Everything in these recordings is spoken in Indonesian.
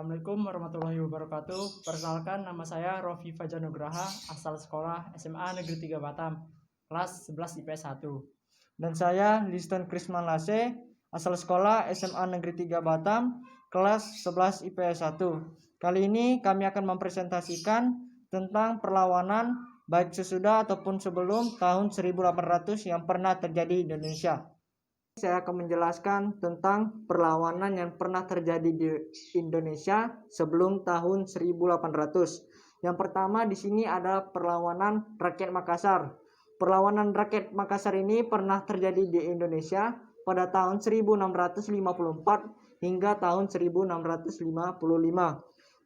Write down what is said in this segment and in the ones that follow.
Assalamualaikum warahmatullahi wabarakatuh. Perkenalkan, nama saya Rofi Fajar Nugraha, asal sekolah SMA Negeri 3 Batam, kelas 11 IPS 1. Dan saya Liston Krisman Lase, asal sekolah SMA Negeri 3 Batam, kelas 11 IPS 1. Kali ini kami akan mempresentasikan tentang perlawanan baik sesudah ataupun sebelum tahun 1800 yang pernah terjadi di Indonesia. Saya akan menjelaskan tentang perlawanan yang pernah terjadi di Indonesia sebelum tahun 1800. Yang pertama di sini adalah perlawanan rakyat Makassar. Perlawanan rakyat Makassar ini pernah terjadi di Indonesia pada tahun 1654 hingga tahun 1655.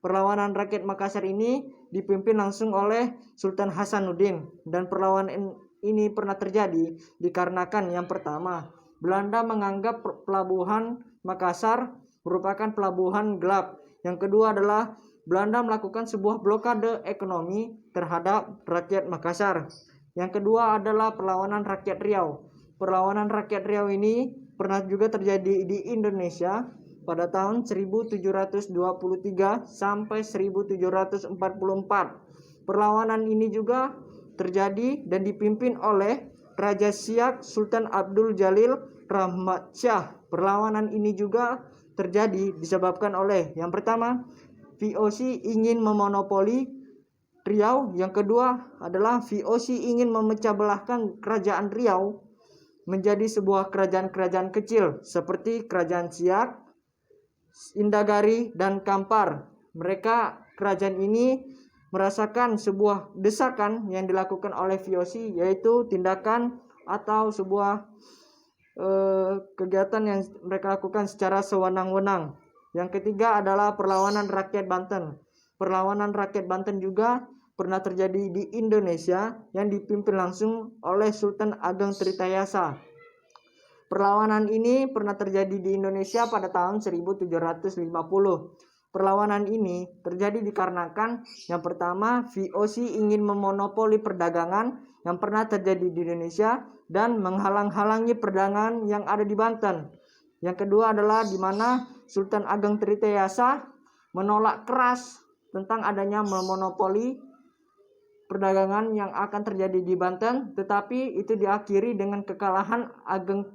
Perlawanan rakyat Makassar ini dipimpin langsung oleh Sultan Hasanuddin, dan perlawanan ini pernah terjadi dikarenakan yang pertama, Belanda menganggap pelabuhan Makassar merupakan pelabuhan gelap. Yang kedua adalah Belanda melakukan sebuah blokade ekonomi terhadap rakyat Makassar. Yang kedua adalah perlawanan rakyat Riau. Perlawanan rakyat Riau ini pernah juga terjadi di Indonesia pada tahun 1723 sampai 1744. Perlawanan ini juga terjadi dan dipimpin oleh Raja Siak Sultan Abdul Jalil Rahmat Shah. Perlawanan ini juga terjadi disebabkan oleh yang pertama, VOC ingin memonopoli Riau. Yang kedua adalah VOC ingin memecah belahkan kerajaan Riau menjadi sebuah kerajaan-kerajaan kecil seperti Kerajaan Siak, Indagari, dan Kampar. Kerajaan ini merasakan sebuah desakan yang dilakukan oleh VOC, yaitu tindakan atau sebuah kegiatan yang mereka lakukan secara sewenang-wenang. Yang ketiga adalah perlawanan rakyat Banten. Perlawanan rakyat Banten juga pernah terjadi di Indonesia yang dipimpin langsung oleh Sultan Ageng Tritayasa. Perlawanan ini pernah terjadi di Indonesia pada tahun 1750. Perlawanan ini terjadi dikarenakan yang pertama, VOC ingin memonopoli perdagangan yang pernah terjadi di Indonesia dan menghalang-halangi perdagangan yang ada di Banten. Yang kedua adalah di mana Sultan Ageng Tritayasa menolak keras tentang adanya memonopoli perdagangan yang akan terjadi di Banten, tetapi itu diakhiri dengan kekalahan Ageng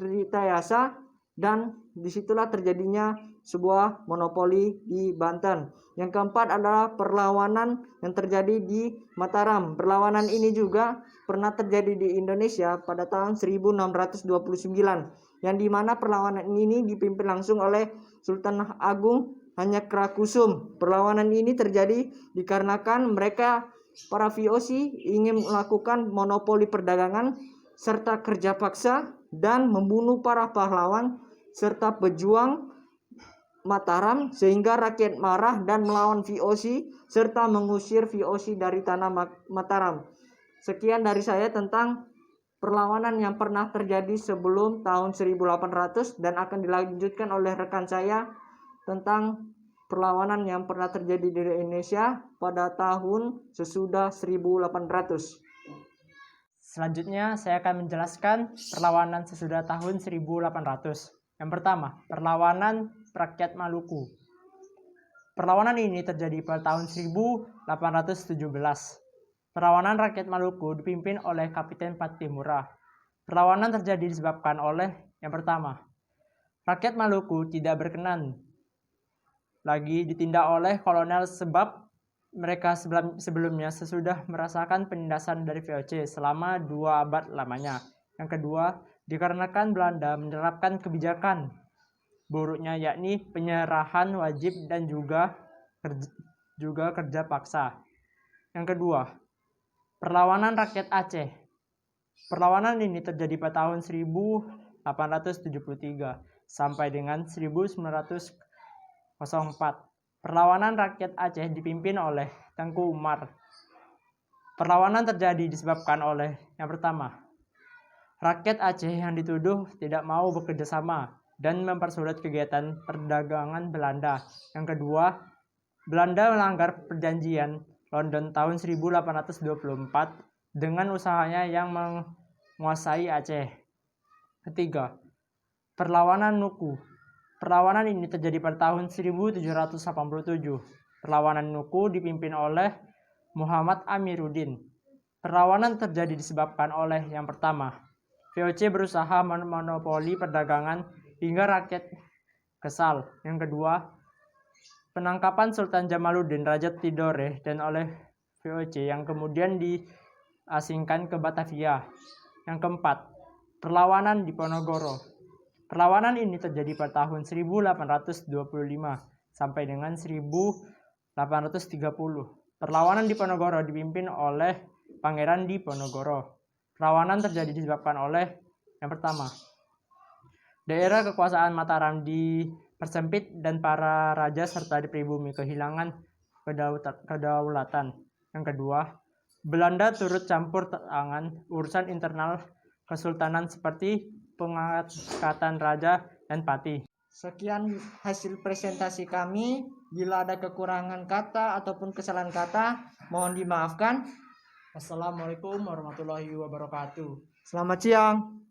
Tritayasa, dan disitulah terjadinya sebuah monopoli di Banten. Yang keempat adalah perlawanan yang terjadi di Mataram. Perlawanan ini juga pernah terjadi di Indonesia pada tahun 1629, yang dimana perlawanan ini dipimpin langsung oleh Sultan Agung Hanyakarakusum. Perlawanan ini terjadi dikarenakan para VOC ingin melakukan monopoli perdagangan serta kerja paksa dan membunuh para pahlawan serta pejuang Mataram, sehingga rakyat marah dan melawan VOC serta mengusir VOC dari tanah Mataram. Sekian dari saya tentang perlawanan yang pernah terjadi sebelum tahun 1800, dan akan dilanjutkan oleh rekan saya tentang perlawanan yang pernah terjadi di Indonesia pada tahun sesudah 1800. Selanjutnya, saya akan menjelaskan perlawanan sesudah tahun 1800. Yang pertama, perlawanan rakyat Maluku. Perlawanan ini terjadi pada tahun 1817. Perlawanan rakyat Maluku dipimpin oleh Kapiten Patimura. Perlawanan terjadi disebabkan oleh yang pertama, rakyat Maluku tidak berkenan lagi ditindak oleh kolonel sebab mereka sebelumnya sesudah merasakan penindasan dari VOC selama 2 abad lamanya. Yang kedua, dikarenakan Belanda menerapkan kebijakan buruknya, yakni penyerahan wajib dan juga kerja paksa. Yang kedua, perlawanan rakyat Aceh. Perlawanan ini terjadi pada tahun 1873 sampai dengan 1904. Perlawanan rakyat Aceh dipimpin oleh Tengku Umar. Perlawanan terjadi disebabkan oleh yang pertama, rakyat Aceh yang dituduh tidak mau bekerja sama dan mempersulit kegiatan perdagangan Belanda. Yang kedua, Belanda melanggar perjanjian London tahun 1824 dengan usahanya yang menguasai Aceh. Ketiga, perlawanan Nuku. Perlawanan ini terjadi pada tahun 1787. Perlawanan Nuku dipimpin oleh Muhammad Amiruddin. Perlawanan terjadi disebabkan oleh yang pertama, VOC berusaha memonopoli perdagangan hingga rakyat kesal. Yang kedua, penangkapan Sultan Jamaluddin Raja Tidore dan oleh VOC yang kemudian diasingkan ke Batavia. Yang keempat, perlawanan di Ponorogo. Perlawanan ini terjadi pada tahun 1825 sampai dengan 1830. Perlawanan di Ponorogo dipimpin oleh Pangeran Diponegoro. Perlawanan terjadi disebabkan oleh yang pertama, daerah kekuasaan Mataram dipersempit dan para raja serta pribumi kehilangan kedaulatan. Yang kedua, Belanda turut campur tangan urusan internal kesultanan seperti pengangkatan raja dan pati. Sekian hasil presentasi kami. Bila ada kekurangan kata ataupun kesalahan kata, mohon dimaafkan. Assalamualaikum warahmatullahi wabarakatuh. Selamat siang.